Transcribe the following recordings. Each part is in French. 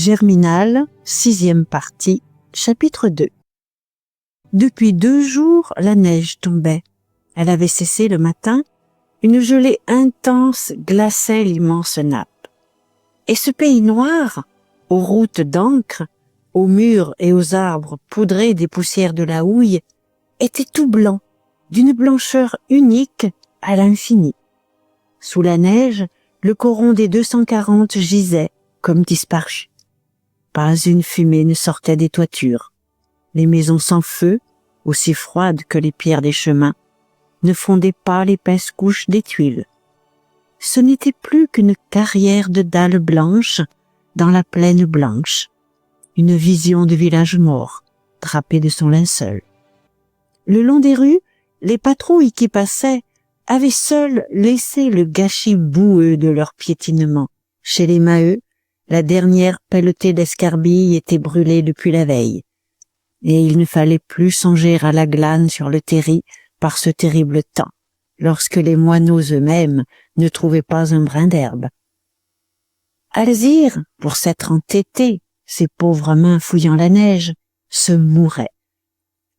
Germinal, 6e partie, chapitre 2. Depuis 2 jours, la neige tombait. Elle avait cessé le matin. Une gelée intense glaçait l'immense nappe. Et ce pays noir, aux routes d'encre, aux murs et aux arbres poudrés des poussières de la houille, était tout blanc, d'une blancheur unique à l'infini. Sous la neige, le coron des 240 gisait comme disparu. Pas une fumée ne sortait des toitures. Les maisons sans feu, aussi froides que les pierres des chemins, ne fondaient pas l'épaisse couche des tuiles. Ce n'était plus qu'une carrière de dalles blanches dans la plaine blanche, une vision de village mort, drapé de son linceul. Le long des rues, les patrouilles qui passaient avaient seules laissé le gâchis boueux de leur piétinement. Chez les Maheu, la dernière pelletée d'escarbilles était brûlée depuis la veille, et il ne fallait plus songer à la glane sur le terri par ce terrible temps, lorsque les moineaux eux-mêmes ne trouvaient pas un brin d'herbe. Alzire, pour s'être entêté, ses pauvres mains fouillant la neige, se mourait.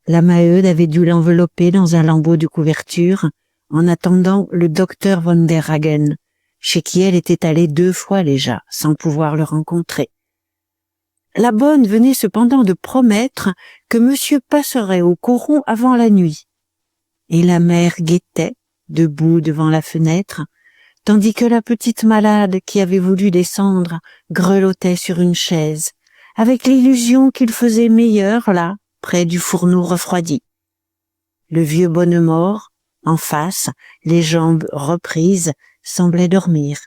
La Maheude avait dû l'envelopper dans un lambeau de couverture en attendant le docteur von der Hagen, chez qui elle était allée 2 fois déjà, sans pouvoir le rencontrer. La bonne venait cependant de promettre que monsieur passerait au coron avant la nuit. Et la mère guettait, debout devant la fenêtre, tandis que la petite malade qui avait voulu descendre grelottait sur une chaise, avec l'illusion qu'il faisait meilleur là, près du fourneau refroidi. Le vieux Bonnemort, en face, les jambes reprises, semblait dormir.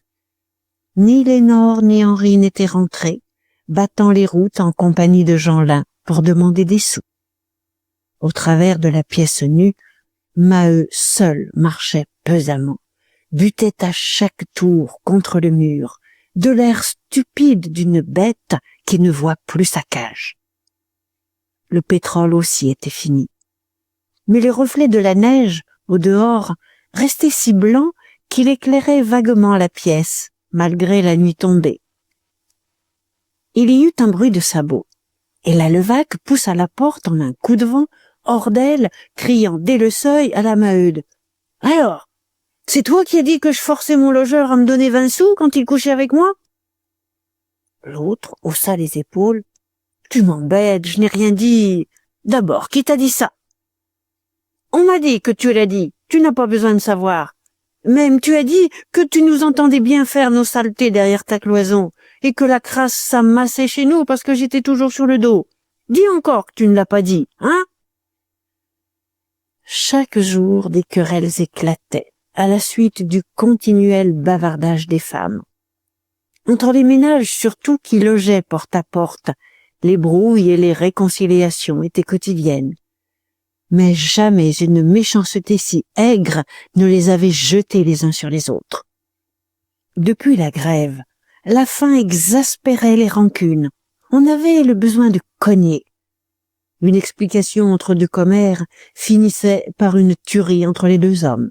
Ni Lénore ni Henri n'étaient rentrés, battant les routes en compagnie de Jeanlin pour demander des sous. Au travers de la pièce nue, Maheu seul marchait pesamment, butait à chaque tour contre le mur, de l'air stupide d'une bête qui ne voit plus sa cage. Le pétrole aussi était fini. Mais les reflets de la neige, au dehors, restaient si blancs qu'il éclairait vaguement la pièce, malgré la nuit tombée. Il y eut un bruit de sabots, et la Levaque poussa la porte en un coup de vent, hors d'elle, criant dès le seuil à la Maheude. « Alors, c'est toi qui as dit que je forçais mon logeur à me donner 20 sous quand il couchait avec moi ?» L'autre haussa les épaules. « Tu m'embêtes, je n'ai rien dit. D'abord, qui t'a dit ça ?»« On m'a dit que tu l'as dit, tu n'as pas besoin de savoir. Même tu as dit que tu nous entendais bien faire nos saletés derrière ta cloison, et que la crasse s'amassait chez nous parce que j'étais toujours sur le dos. Dis encore que tu ne l'as pas dit, hein ?» Chaque jour, des querelles éclataient, à la suite du continuel bavardage des femmes. Entre les ménages surtout qui logeaient porte à porte, les brouilles et les réconciliations étaient quotidiennes. Mais jamais une méchanceté si aigre ne les avait jetés les uns sur les autres. Depuis la grève, la faim exaspérait les rancunes. On avait le besoin de cogner. Une explication entre 2 commères finissait par une tuerie entre les 2 hommes.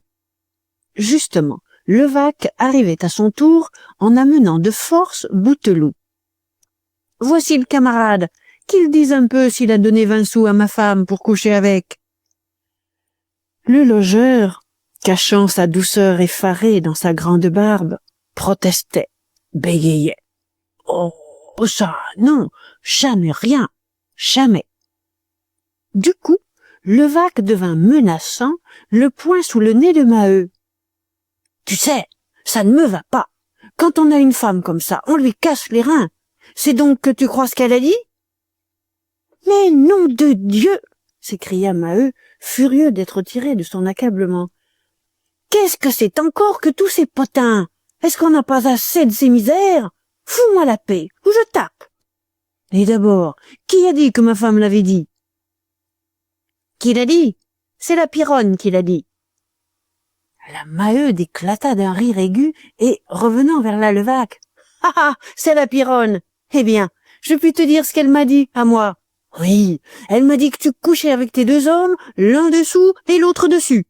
Justement, Levaque arrivait à son tour en amenant de force Bouteloup. « Voici le camarade, qu'il dise un peu s'il a donné 20 sous à ma femme pour coucher avec. » Le logeur, cachant sa douceur effarée dans sa grande barbe, protestait, bégayait. « Oh, ça, non, jamais rien, jamais. » Du coup, Levaque devint menaçant, le poing sous le nez de Maheu. « Tu sais, ça ne me va pas. Quand on a une femme comme ça, on lui casse les reins. C'est donc que tu crois ce qu'elle a dit ?»« Mais nom de Dieu !» s'écria Maheu, furieux d'être tiré de son accablement. « Qu'est-ce que c'est encore que tous ces potins? Est-ce qu'on n'a pas assez de ces misères? Fous-moi la paix, ou je tape. Et d'abord, qui a dit que ma femme l'avait dit? » « Qui l'a dit? C'est la Pironne qui l'a dit. » La Maheude éclata d'un rire aigu et, revenant vers la Levaque, « Ah ah, c'est la Pironne. Eh bien, je puis te dire ce qu'elle m'a dit, à moi. Oui, elle m'a dit que tu couchais avec tes 2 hommes, l'un dessous et l'autre dessus. »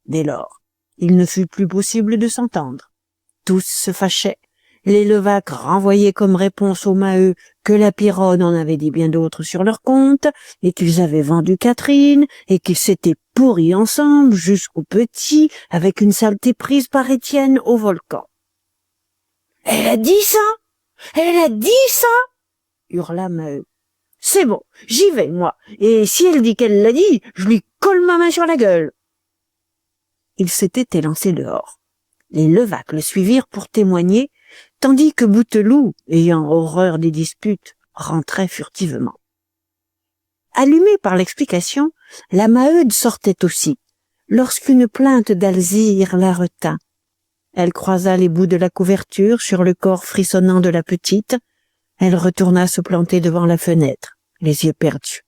Dès lors, il ne fut plus possible de s'entendre. Tous se fâchaient, Les Levaque renvoyaient comme réponse au Maheu que la Pironne en avait dit bien d'autres sur leur compte, et qu'ils avaient vendu Catherine, et qu'ils s'étaient pourris ensemble jusqu'au petit, avec une saleté prise par Étienne au volcan. « Elle a dit ça! Elle a dit ça !» hurla Maheu. « C'est bon, j'y vais, moi, et si elle dit qu'elle l'a dit, je lui colle ma main sur la gueule. » Il s'était élancé dehors. Les Levaque le suivirent pour témoigner, tandis que Bouteloup, ayant horreur des disputes, rentrait furtivement. Allumée par l'explication, la Maheude sortait aussi, lorsqu'une plainte d'Alzire la retint. Elle croisa les bouts de la couverture sur le corps frissonnant de la petite. Elle retourna se planter devant la fenêtre, les yeux perdus.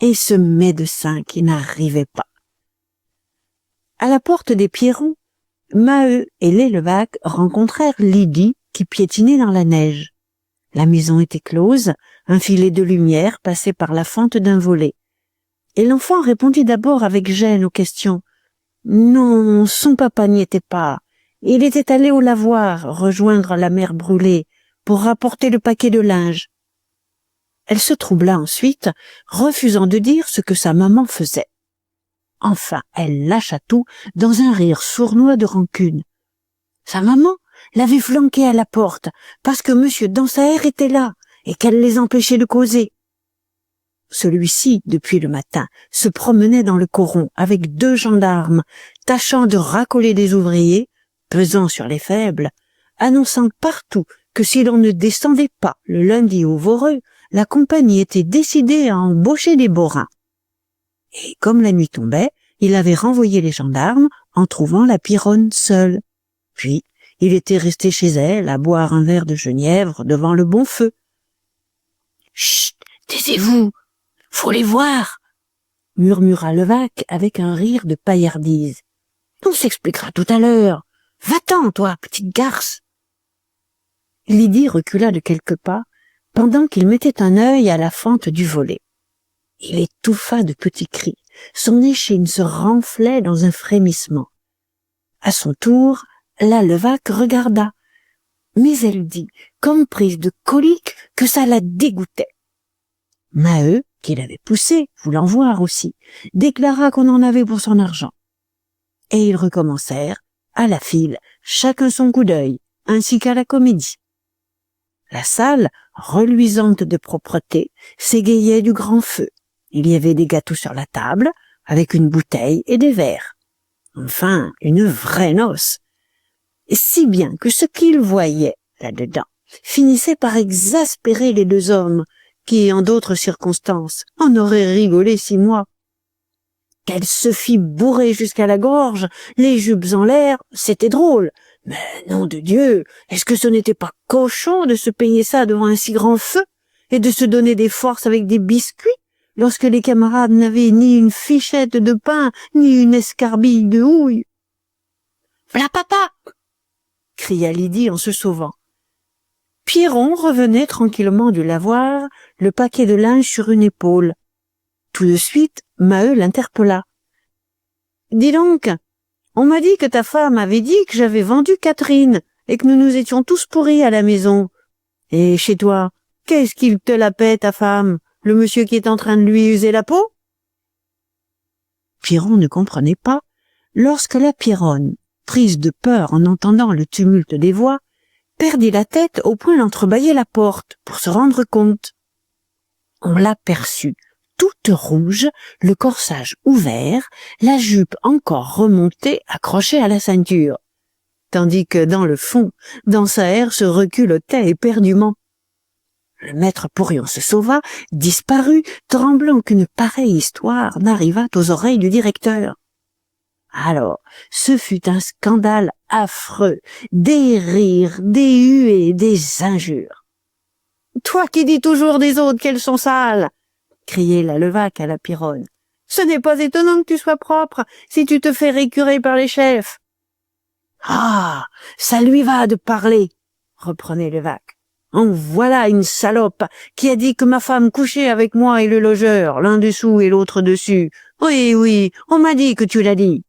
Et ce médecin qui n'arrivait pas. À la porte des Pierrons, Maheu et les Levaque rencontrèrent Lydie qui piétinait dans la neige. La maison était close, un filet de lumière passait par la fente d'un volet. Et l'enfant répondit d'abord avec gêne aux questions. Non, son papa n'y était pas. Il était allé au lavoir rejoindre la mère brûlée pour rapporter le paquet de linge. Elle se troubla ensuite, refusant de dire ce que sa maman faisait. Enfin, elle lâcha tout dans un rire sournois de rancune. Sa maman l'avait flanquée à la porte parce que M. Dansaert était là et qu'elle les empêchait de causer. Celui-ci, depuis le matin, se promenait dans le coron avec 2 gendarmes, tâchant de racoler des ouvriers, pesant sur les faibles, annonçant partout que si l'on ne descendait pas le lundi au Voreux, la compagnie était décidée à embaucher des borains. Et comme la nuit tombait, il avait renvoyé les gendarmes en trouvant la Pironne seule. Puis, il était resté chez elle à boire un verre de genièvre devant le bon feu. « Chut, taisez-vous, faut les voir !» murmura Levaque avec un rire de paillardise. « On s'expliquera tout à l'heure. Va-t'en, toi, petite garce !» Lydie recula de quelques pas pendant qu'il mettait un œil à la fente du volet. Il étouffa de petits cris. Son échine se renflait dans un frémissement. À son tour, la Levaque regarda, mais elle dit, comme prise de colique, que ça la dégoûtait. Maheu, qui l'avait poussé, voulant voir aussi, déclara qu'on en avait pour son argent. Et ils recommencèrent, à la file, chacun son coup d'œil, ainsi qu'à la comédie. La salle, reluisante de propreté, s'égayait du grand feu. Il y avait des gâteaux sur la table, avec une bouteille et des verres. Enfin, une vraie noce. Si bien que ce qu'ils voyaient là-dedans finissait par exaspérer les 2 hommes, qui, en d'autres circonstances, en auraient rigolé 6 mois. Qu'elle se fit bourrer jusqu'à la gorge, les jupes en l'air, c'était drôle. Mais nom de Dieu, est-ce que ce n'était pas cochon de se payer ça devant un si grand feu et de se donner des forces avec des biscuits lorsque les camarades n'avaient ni une fichette de pain ni une escarbille de houille? « V'là papa !» cria Lydie en se sauvant. Pierron revenait tranquillement du lavoir, le paquet de linge sur une épaule. Tout de suite, Maheu l'interpella. « Dis donc, on m'a dit que ta femme avait dit que j'avais vendu Catherine et que nous nous étions tous pourris à la maison. Et chez toi, qu'est-ce qu'il te la paie, ta femme, le monsieur qui est en train de lui user la peau ?» Pierron ne comprenait pas, lorsque la Pironne, prise de peur en entendant le tumulte des voix, perdit la tête au point d'entrebâiller la porte pour se rendre compte. On l'aperçut, toute rouge, le corsage ouvert, la jupe encore remontée, accrochée à la ceinture, tandis que dans le fond, Dansaert se reculottait éperdument. Le maître Porion se sauva, disparut, tremblant qu'une pareille histoire n'arrivât aux oreilles du directeur. Alors, ce fut un scandale affreux, des rires, des huées, des injures. « Toi qui dis toujours des autres qu'elles sont sales !» criait la Levaque à la Pironne. « Ce n'est pas étonnant que tu sois propre si tu te fais récurer par les chefs. »« Ah, ça lui va de parler !» reprenait Levaque. « En voilà une salope qui a dit que ma femme couchait avec moi et le logeur, l'un dessous et l'autre dessus. Oui, on m'a dit que tu l'as dit. »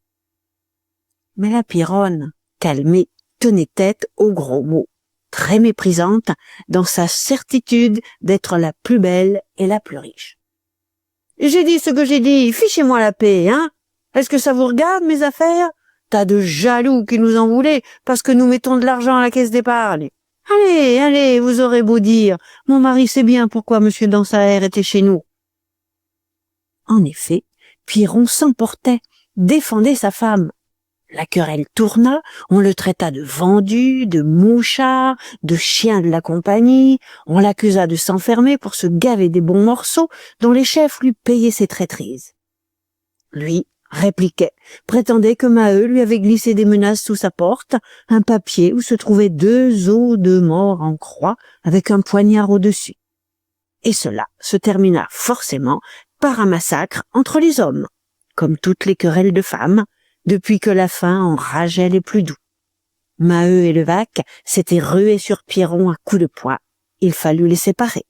Mais la Pironne, calmée, tenait tête aux gros mots, très méprisante dans sa certitude d'être la plus belle et la plus riche. « J'ai dit ce que j'ai dit, fichez-moi la paix, hein? Est-ce que ça vous regarde, mes affaires? Tas de jaloux qui nous en voulaient parce que nous mettons de l'argent à la caisse d'épargne. Allez, allez, vous aurez beau dire, mon mari sait bien pourquoi monsieur Dansaert était chez nous. » En effet, Piron s'emportait, défendait sa femme. La querelle tourna, on le traita de vendu, de mouchard, de chien de la compagnie, on l'accusa de s'enfermer pour se gaver des bons morceaux dont les chefs lui payaient ses traîtrises. Lui répliquait, prétendait que Maheu lui avait glissé des menaces sous sa porte, un papier où se trouvaient 2 os de mort en croix avec un poignard au-dessus. Et cela se termina forcément par un massacre entre les hommes, comme toutes les querelles de femmes, depuis que la faim enrageait les plus doux. Maheu et Levaque s'étaient rués sur Piron à coups de poing. Il fallut les séparer.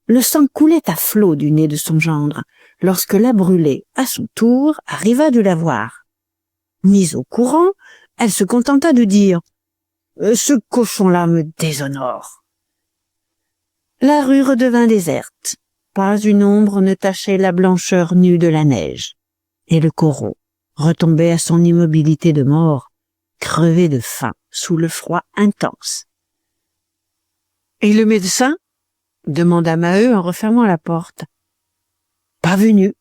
Le sang coulait à flots du nez de son gendre, lorsque la brûlée, à son tour, arriva de la voir. Mise au courant, elle se contenta de dire « Ce cochon-là me déshonore ». La rue redevint déserte. Pas une ombre ne tachait la blancheur nue de la neige. Et le corot retombait à son immobilité de mort, crevé de faim sous le froid intense. « Et le médecin ?» demanda Maheu en refermant la porte. « Pas venu »,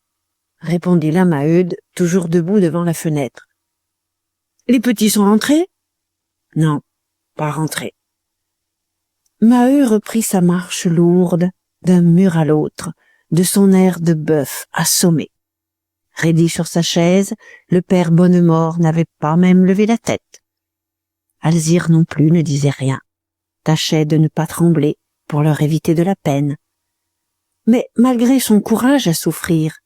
répondit la Maheude, toujours debout devant la fenêtre. « Les petits sont rentrés ?»« Non, pas rentrés. » Maheu reprit sa marche lourde, d'un mur à l'autre, de son air de bœuf assommé. Raidi sur sa chaise, le père Bonnemort n'avait pas même levé la tête. Alzire non plus ne disait rien, tâchait de ne pas trembler pour leur éviter de la peine. Mais malgré son courage à souffrir,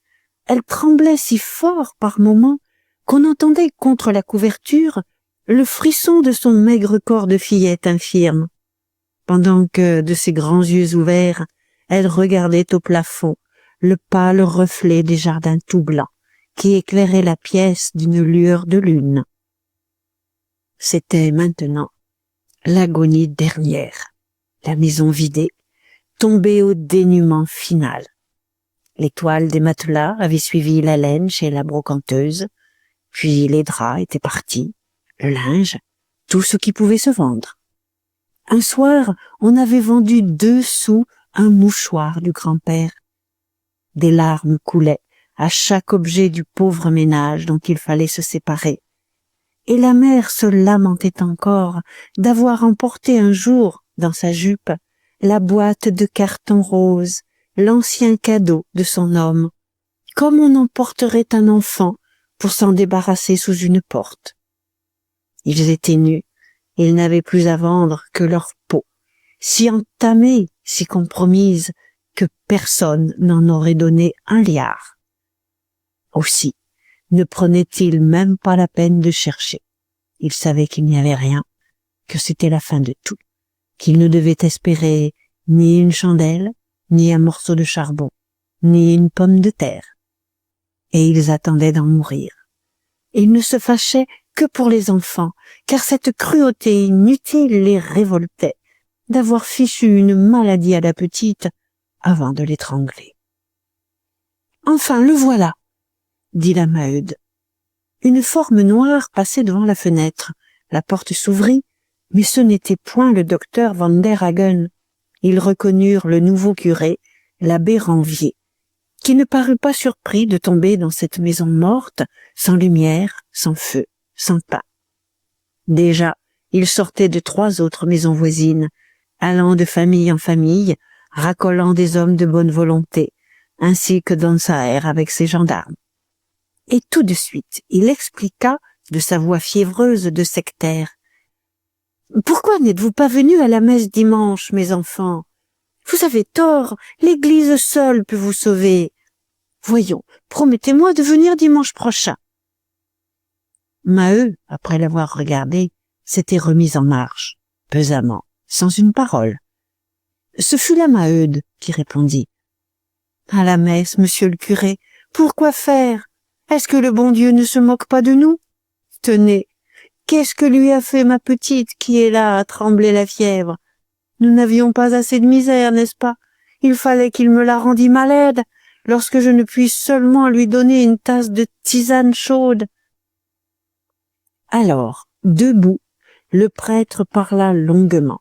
elle tremblait si fort par moments qu'on entendait contre la couverture le frisson de son maigre corps de fillette infirme, pendant que, de ses grands yeux ouverts, elle regardait au plafond le pâle reflet des jardins tout blancs qui éclairait la pièce d'une lueur de lune. C'était maintenant l'agonie dernière, la maison vidée, tombée au dénuement final. Les toiles des matelas avaient suivi la laine chez la brocanteuse, puis les draps étaient partis, le linge, tout ce qui pouvait se vendre. Un soir, on avait vendu 2 sous un mouchoir du grand-père. Des larmes coulaient à chaque objet du pauvre ménage dont il fallait se séparer. Et la mère se lamentait encore d'avoir emporté un jour, dans sa jupe, la boîte de carton rose, l'ancien cadeau de son homme, comme on emporterait un enfant pour s'en débarrasser sous une porte. Ils étaient nus, ils n'avaient plus à vendre que leur peau, si entamée, si compromise, que personne n'en aurait donné un liard. Aussi, ne prenait-il même pas la peine de chercher. Il savait qu'il n'y avait rien, que c'était la fin de tout, qu'il ne devait espérer ni une chandelle, ni un morceau de charbon, ni une pomme de terre. Et ils attendaient d'en mourir. Ils ne se fâchaient que pour les enfants, car cette cruauté inutile les révoltait d'avoir fichu une maladie à la petite avant de l'étrangler. « Enfin, le voilà !» dit la Maheude. Une forme noire passait devant la fenêtre. La porte s'ouvrit, mais ce n'était point le docteur Van der Hagen. Ils reconnurent le nouveau curé, l'abbé Ranvier, qui ne parut pas surpris de tomber dans cette maison morte, sans lumière, sans feu, sans pain. Déjà, il sortait de 3 autres maisons voisines, allant de famille en famille, racolant des hommes de bonne volonté, ainsi que Dansaert avec ses gendarmes. Et tout de suite, il expliqua, de sa voix fiévreuse de sectaire, « Pourquoi n'êtes-vous pas venus à la messe dimanche, mes enfants? Vous avez tort, l'église seule peut vous sauver. Voyons, promettez-moi de venir dimanche prochain. » Maheu, après l'avoir regardé, s'était remis en marche, pesamment, sans une parole. Ce fut la Maheude qui répondit. « À la messe, monsieur le curé, pourquoi faire? Est-ce que le bon Dieu ne se moque pas de nous? Tenez, qu'est-ce que lui a fait ma petite qui est là à trembler la fièvre? Nous n'avions pas assez de misère, n'est-ce pas? Il fallait qu'il me la rendît malade, lorsque je ne puis seulement lui donner une tasse de tisane chaude. » Alors, debout, le prêtre parla longuement.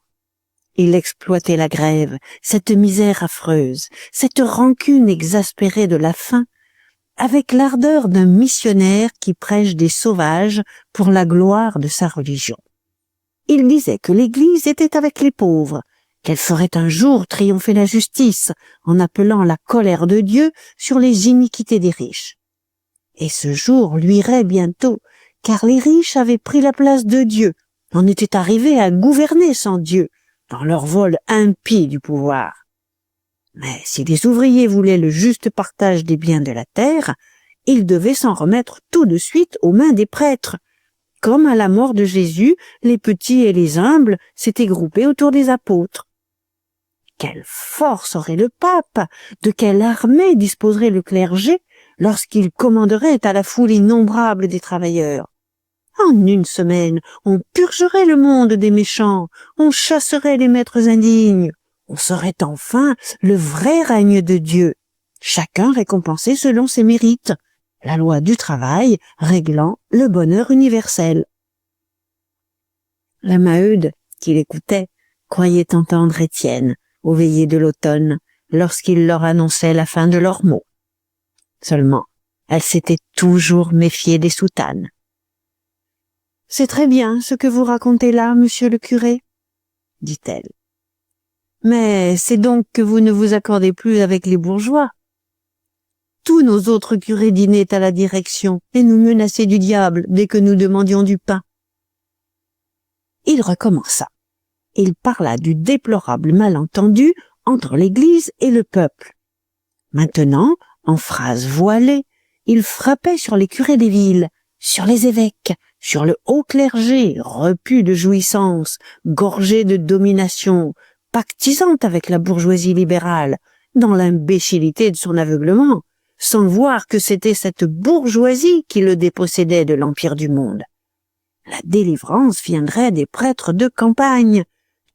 Il exploitait la grève, cette misère affreuse, cette rancune exaspérée de la faim, avec l'ardeur d'un missionnaire qui prêche des sauvages pour la gloire de sa religion. Il disait que l'Église était avec les pauvres, qu'elle ferait un jour triompher la justice en appelant la colère de Dieu sur les iniquités des riches. Et ce jour luirait bientôt, car les riches avaient pris la place de Dieu, en étaient arrivés à gouverner sans Dieu, dans leur vol impie du pouvoir. Mais si les ouvriers voulaient le juste partage des biens de la terre, ils devaient s'en remettre tout de suite aux mains des prêtres. Comme à la mort de Jésus, les petits et les humbles s'étaient groupés autour des apôtres. Quelle force aurait le pape? De quelle armée disposerait le clergé lorsqu'il commanderait à la foule innombrable des travailleurs? En une semaine, on purgerait le monde des méchants, on chasserait les maîtres indignes, on saurait enfin le vrai règne de Dieu, chacun récompensé selon ses mérites, la loi du travail réglant le bonheur universel. La Maheude, qui l'écoutait, croyait entendre Étienne aux veillées de l'automne, lorsqu'il leur annonçait la fin de leurs maux. Seulement, elle s'était toujours méfiée des soutanes. « C'est très bien ce que vous racontez là, monsieur le curé, » dit-elle. « Mais c'est donc que vous ne vous accordez plus avec les bourgeois. Tous nos autres curés dînaient à la direction et nous menaçaient du diable dès que nous demandions du pain. » Il recommença. Il parla du déplorable malentendu entre l'Église et le peuple. Maintenant, en phrases voilées, il frappait sur les curés des villes, sur les évêques, sur le haut clergé, repu de jouissance, gorgé de domination, pactisante avec la bourgeoisie libérale, dans l'imbécilité de son aveuglement, sans voir que c'était cette bourgeoisie qui le dépossédait de l'empire du monde. La délivrance viendrait des prêtres de campagne.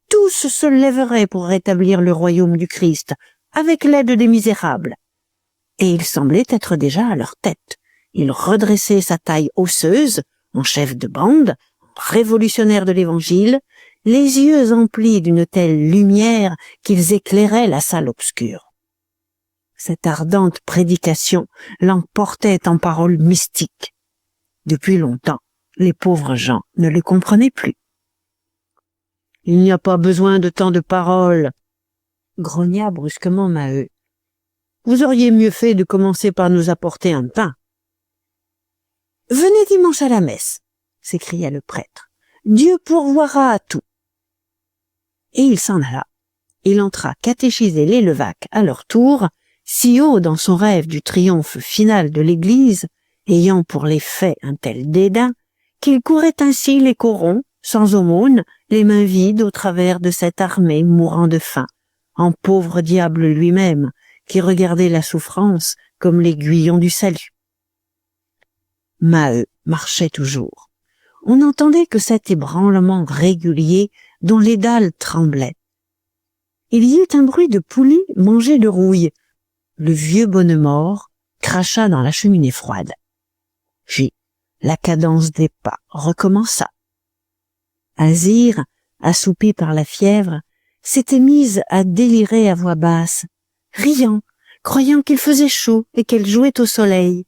Tous se lèveraient pour rétablir le royaume du Christ, avec l'aide des misérables. Et il semblait être déjà à leur tête. Il redressait sa taille osseuse, en chef de bande, révolutionnaire de l'Évangile, les yeux emplis d'une telle lumière qu'ils éclairaient la salle obscure. Cette ardente prédication l'emportait en paroles mystiques. Depuis longtemps, les pauvres gens ne le comprenaient plus. « Il n'y a pas besoin de tant de paroles, » grogna brusquement Maheu. « Vous auriez mieux fait de commencer par nous apporter un pain. »« Venez dimanche à la messe, » s'écria le prêtre. « Dieu pourvoira à tout. » Et il s'en alla. Il entra catéchiser les Levaque à leur tour, si haut dans son rêve du triomphe final de l'Église, ayant pour les faits un tel dédain, qu'il courait ainsi les corons, sans aumône, les mains vides au travers de cette armée mourant de faim, en pauvre diable lui-même, qui regardait la souffrance comme l'aiguillon du salut. Maheu marchait toujours. On n'entendait que cet ébranlement régulier dont les dalles tremblaient. Il y eut un bruit de poulie mangée de rouille. Le vieux Bonnemort cracha dans la cheminée froide. Puis, la cadence des pas recommença. Alzire, assoupie par la fièvre, s'était mise à délirer à voix basse, riant, croyant qu'il faisait chaud et qu'elle jouait au soleil.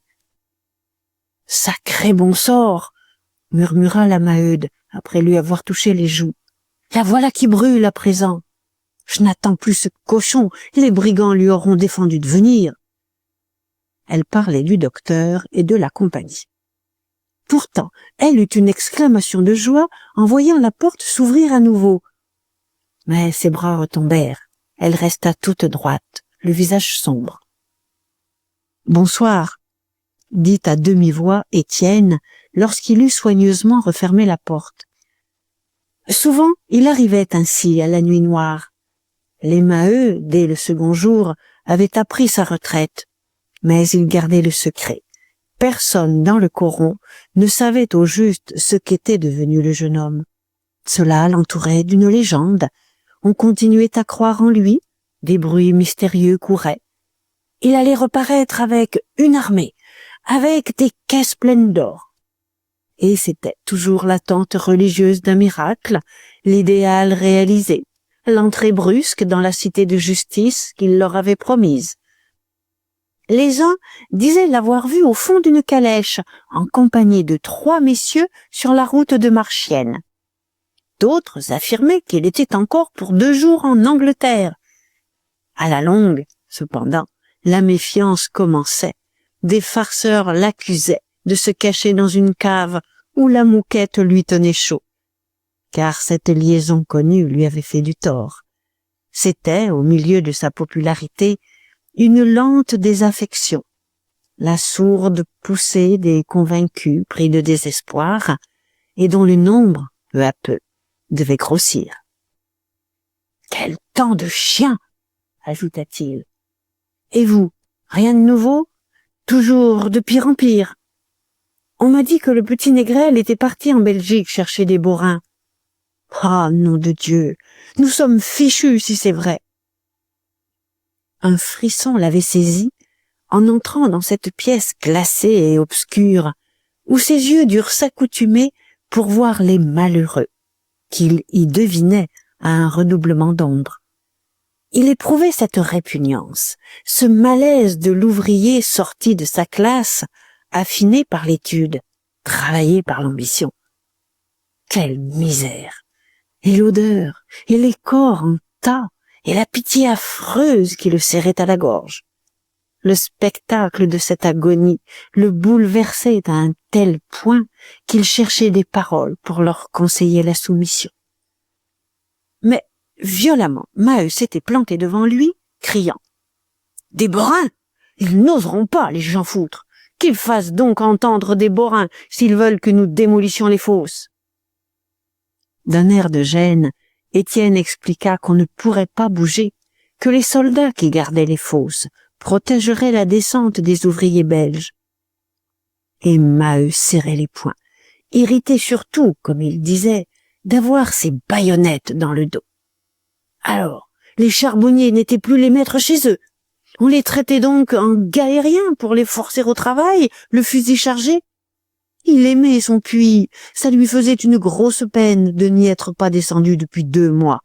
« Sacré bon sort !» murmura la Maheude, après lui avoir touché les joues. « La voilà qui brûle à présent. Je n'attends plus ce cochon, les brigands lui auront défendu de venir. » Elle parlait du docteur et de la compagnie. Pourtant, elle eut une exclamation de joie en voyant la porte s'ouvrir à nouveau. Mais ses bras retombèrent. Elle resta toute droite, le visage sombre. « Bonsoir », dit à demi-voix Étienne lorsqu'il eut soigneusement refermé la porte. Souvent, il arrivait ainsi à la nuit noire. Les Maheu, dès le second jour, avaient appris sa retraite, mais il gardait le secret. personne dans le coron ne savait au juste ce qu'était devenu le jeune homme. Cela l'entourait d'une légende. On continuait à croire en lui, des bruits mystérieux couraient. Il allait reparaître avec une armée, avec des caisses pleines d'or. Et c'était toujours l'attente religieuse d'un miracle, l'idéal réalisé, l'entrée brusque dans la cité de justice qu'il leur avait promise. Les uns disaient l'avoir vu au fond d'une calèche, en compagnie de 3 messieurs sur la route de Marchienne. D'autres affirmaient qu'il était encore pour 2 jours en Angleterre. À la longue, cependant, la méfiance commençait. Des farceurs l'accusaient de se cacher dans une cave où la mouquette lui tenait chaud. Car cette liaison connue lui avait fait du tort. C'était, au milieu de sa popularité, une lente désaffection, la sourde poussée des convaincus pris de désespoir et dont le nombre, peu à peu, devait grossir. « Quel temps de chien !» ajouta-t-il. « Et vous, rien de nouveau? Toujours de pire en pire. On m'a dit que le petit Négrel était parti en Belgique chercher des borains. Ah, nom de Dieu, nous sommes fichus si c'est vrai. » Un frisson l'avait saisi en entrant dans cette pièce glacée et obscure, où ses yeux durent s'accoutumer pour voir les malheureux, qu'il y devinait à un redoublement d'ombre. Il éprouvait cette répugnance, ce malaise de l'ouvrier sorti de sa classe, affiné par l'étude, travaillé par l'ambition. Quelle misère! Et l'odeur, et les corps en tas, et la pitié affreuse qui le serrait à la gorge. Le spectacle de cette agonie le bouleversait à un tel point qu'il cherchait des paroles pour leur conseiller la soumission. Mais, violemment, Maheu s'était planté devant lui, criant « Des borins! Ils n'oseront pas, les gens foutres! Qu'ils fassent donc entendre des borins s'ils veulent que nous démolissions les fosses !» D'un air de gêne, Étienne expliqua qu'on ne pourrait pas bouger, que les soldats qui gardaient les fosses protégeraient la descente des ouvriers belges. Et Maheu serrait les poings, irrité surtout, comme il disait, d'avoir ces baïonnettes dans le dos. Alors, les charbonniers n'étaient plus les maîtres chez eux. On les traitait donc en galériens pour les forcer au travail, le fusil chargé. Il aimait son puits, ça lui faisait une grosse peine de n'y être pas descendu depuis 2 mois.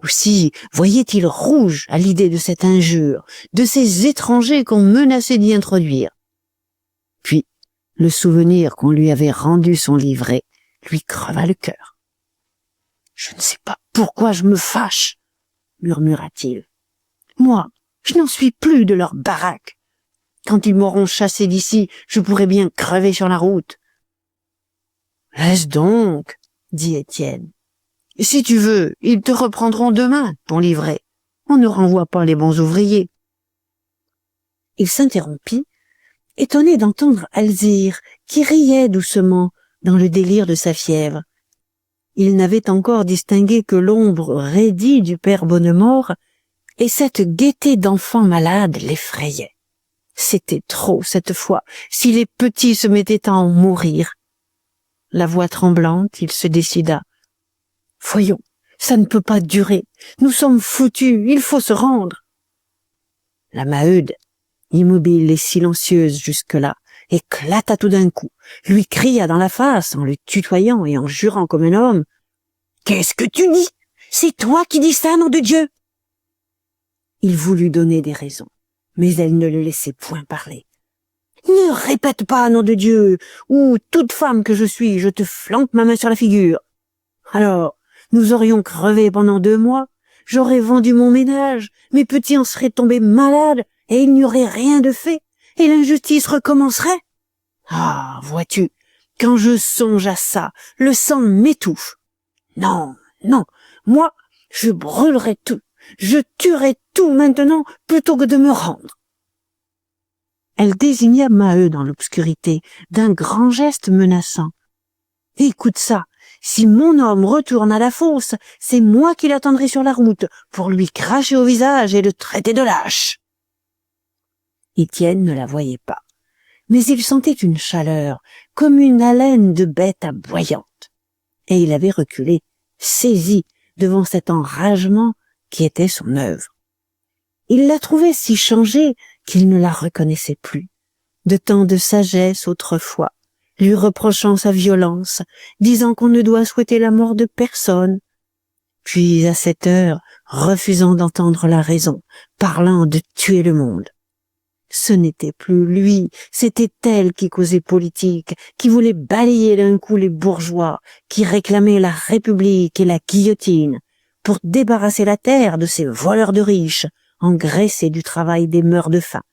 Aussi voyait-il rouge à l'idée de cette injure, de ces étrangers qu'on menaçait d'y introduire. Puis, le souvenir qu'on lui avait rendu son livret lui creva le cœur. « Je ne sais pas pourquoi je me fâche, » murmura-t-il. « Moi, je n'en suis plus de leur baraque. Quand ils m'auront chassé d'ici, je pourrais bien crever sur la route. »« Laisse donc, » dit Étienne. « Si tu veux, ils te reprendront demain, ton livret. On ne renvoie pas les bons ouvriers. » Il s'interrompit, étonné d'entendre Alzire, qui riait doucement dans le délire de sa fièvre. Il n'avait encore distingué que l'ombre raidie du père Bonnemort, et cette gaieté d'enfant malade l'effrayait. C'était trop cette fois, si les petits se mettaient à en mourir. La voix tremblante, il se décida. « Voyons, ça ne peut pas durer. Nous sommes foutus, il faut se rendre. » La Maheude, immobile et silencieuse jusque-là, éclata tout d'un coup, lui cria dans la face en le tutoyant et en jurant comme un homme. « Qu'est-ce que tu dis? C'est toi qui dis ça, nom de Dieu !» Il voulut donner des raisons, mais elle ne le laissait point parler. « Ne répète pas, nom de Dieu, ou toute femme que je suis, je te flanque ma main sur la figure. Alors, nous aurions crevé pendant 2 mois, j'aurais vendu mon ménage, mes petits en seraient tombés malades, et il n'y aurait rien de fait, et l'injustice recommencerait. Ah, vois-tu, quand je songe à ça, le sang m'étouffe. Non, non, moi, je brûlerais tout, je tuerais tout maintenant plutôt que de me rendre. » Elle désigna Maheu dans l'obscurité d'un grand geste menaçant. « Écoute ça, si mon homme retourne à la fosse, c'est moi qui l'attendrai sur la route pour lui cracher au visage et le traiter de lâche. » Étienne ne la voyait pas. mais il sentait une chaleur, comme une haleine de bête aboyante. Et il avait reculé, saisi devant cet enragement qui était son œuvre. Il la trouvait si changée qu'il ne la reconnaissait plus. De tant de sagesse autrefois, lui reprochant sa violence, disant qu'on ne doit souhaiter la mort de personne. Puis à cette heure, refusant d'entendre la raison, parlant de tuer le monde. Ce n'était plus lui, c'était elle qui causait politique, qui voulait balayer d'un coup les bourgeois, qui réclamait la République et la guillotine, pour débarrasser la terre de ces voleurs de riches, engraissés du travail des mœurs de faim.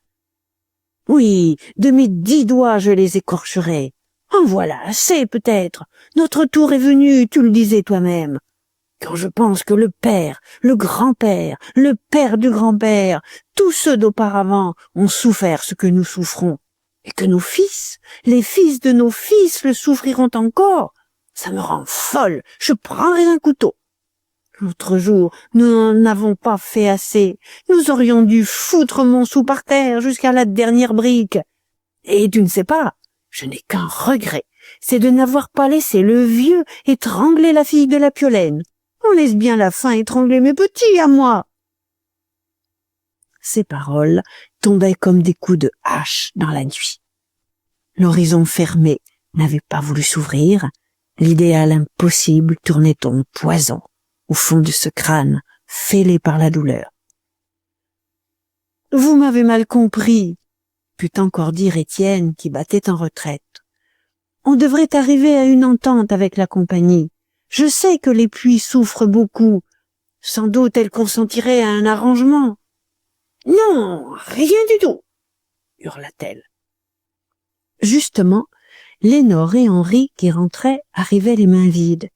Oui, de mes 10 doigts je les écorcherai. En voilà assez peut-être, notre tour est venu, tu le disais toi-même. Quand je pense que le père, le grand-père, le père du grand-père, tous ceux d'auparavant ont souffert ce que nous souffrons, et que nos fils, les fils de nos fils le souffriront encore, ça me rend folle, je prendrai un couteau. L'autre jour, nous n'en avons pas fait assez, nous aurions dû foutre mon sou par terre jusqu'à la dernière brique. Et tu ne sais pas, je n'ai qu'un regret, c'est de n'avoir pas laissé le vieux étrangler la fille de la Piolaine. On laisse bien la faim étrangler mes petits à moi. Ces paroles tombaient comme des coups de hache dans la nuit. L'horizon fermé n'avait pas voulu s'ouvrir, l'idéal impossible tournait en poison au fond de ce crâne fêlé par la douleur. « Vous m'avez mal compris », put encore dire Étienne qui battait en retraite. « On devrait arriver à une entente avec la compagnie. Je sais que les puits souffrent beaucoup. Sans doute elle consentirait à un arrangement. »« Non, rien du tout !» hurla-t-elle. Justement, Lénore et Henri, qui rentraient, arrivaient les mains vides.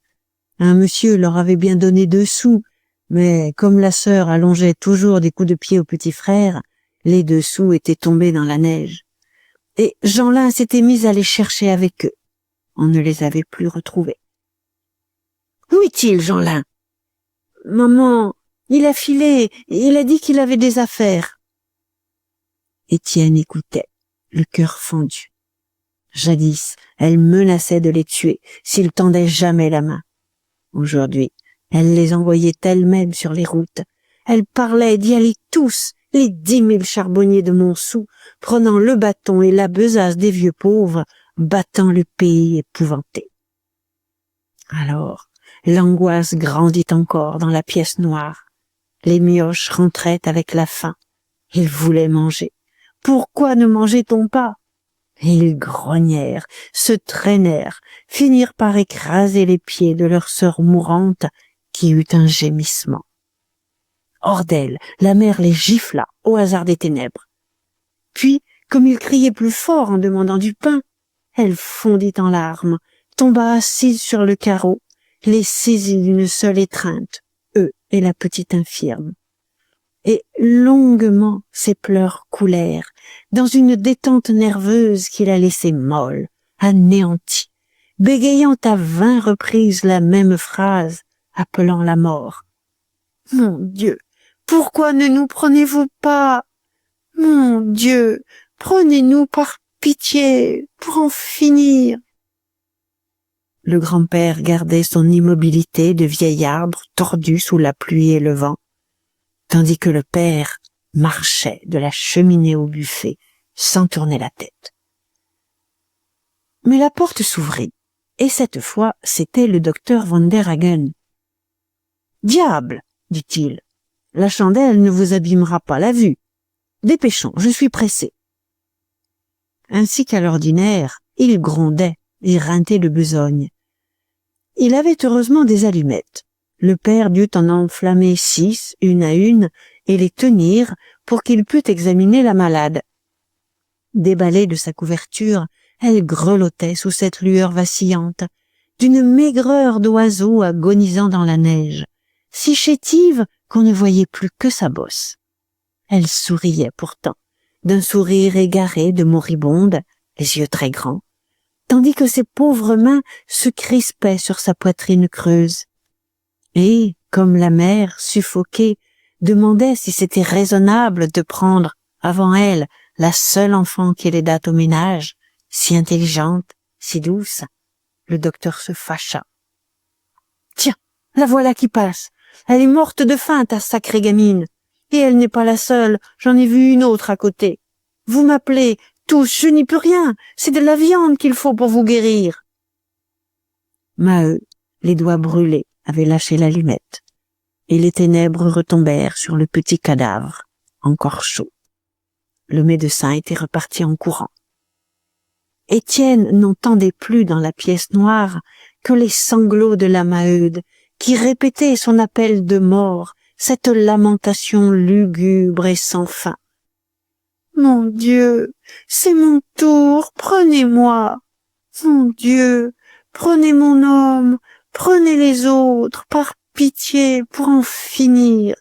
Un monsieur leur avait bien donné 2 sous, mais comme la sœur allongeait toujours des coups de pied au petit frère, les 2 sous étaient tombés dans la neige. Et Jeanlin s'était mis à les chercher avec eux. On ne les avait plus retrouvés. « Où est-il, Jeanlin ?»« Maman, il a filé, il a dit qu'il avait des affaires. » Étienne écoutait, le cœur fendu. Jadis, elle menaçait de les tuer s'ils tendaient jamais la main. Aujourd'hui, elle les envoyait elle-même sur les routes. Elle parlait d'y aller tous, les 10 000 charbonniers de Montsou, prenant le bâton et la besace des vieux pauvres, battant le pays épouvanté. Alors, l'angoisse grandit encore dans la pièce noire. Les mioches rentraient avec la faim. Ils voulaient manger. Pourquoi ne mangeait-on pas? Et ils grognèrent, se traînèrent, finirent par écraser les pieds de leur sœur mourante qui eut un gémissement. Hors d'elle, la mère les gifla au hasard des ténèbres. Puis, comme ils criaient plus fort en demandant du pain, elle fondit en larmes, tomba assise sur le carreau, les saisit d'une seule étreinte, eux et la petite infirme. Et longuement ses pleurs coulèrent, dans une détente nerveuse qui la laissait molle, anéantie, bégayant à 20 reprises la même phrase, appelant la mort. « Mon Dieu, pourquoi ne nous prenez-vous pas? Mon Dieu, prenez-nous par pitié, pour en finir. » Le grand-père gardait son immobilité de vieil arbre tordu sous la pluie et le vent, tandis que le père marchait de la cheminée au buffet, sans tourner la tête. Mais la porte s'ouvrit, et cette fois, c'était le docteur Van der Hagen. « Diable !» dit-il, « la chandelle ne vous abîmera pas la vue. Dépêchons, je suis pressé. » Ainsi qu'à l'ordinaire, il grondait et rintait de besogne. Il avait heureusement des allumettes. Le père dut en enflammer 6, une à une, et les tenir pour qu'il pût examiner la malade. Déballée de sa couverture, elle grelottait sous cette lueur vacillante, d'une maigreur d'oiseau agonisant dans la neige, si chétive qu'on ne voyait plus que sa bosse. Elle souriait pourtant, d'un sourire égaré de moribonde, les yeux très grands, tandis que ses pauvres mains se crispaient sur sa poitrine creuse. Et, comme la mère, suffoquée, demandait si c'était raisonnable de prendre, avant elle, la seule enfant qui l'aidât au ménage, si intelligente, si douce. Le docteur se fâcha. « Tiens, la voilà qui passe. Elle est morte de faim, ta sacrée gamine. Et elle n'est pas la seule, j'en ai vu une autre à côté. Vous m'appelez, tous, je n'y peux rien, c'est de la viande qu'il faut pour vous guérir. » Maheu, les doigts brûlés, avait lâché l'allumette, et les ténèbres retombèrent sur le petit cadavre, encore chaud. Le médecin était reparti en courant. Étienne n'entendait plus dans la pièce noire que les sanglots de la Maheude, qui répétait son appel de mort, cette lamentation lugubre et sans fin. « Mon Dieu, c'est mon tour, prenez-moi. Mon Dieu, prenez mon homme, prenez les autres, par pitié, pour en finir. »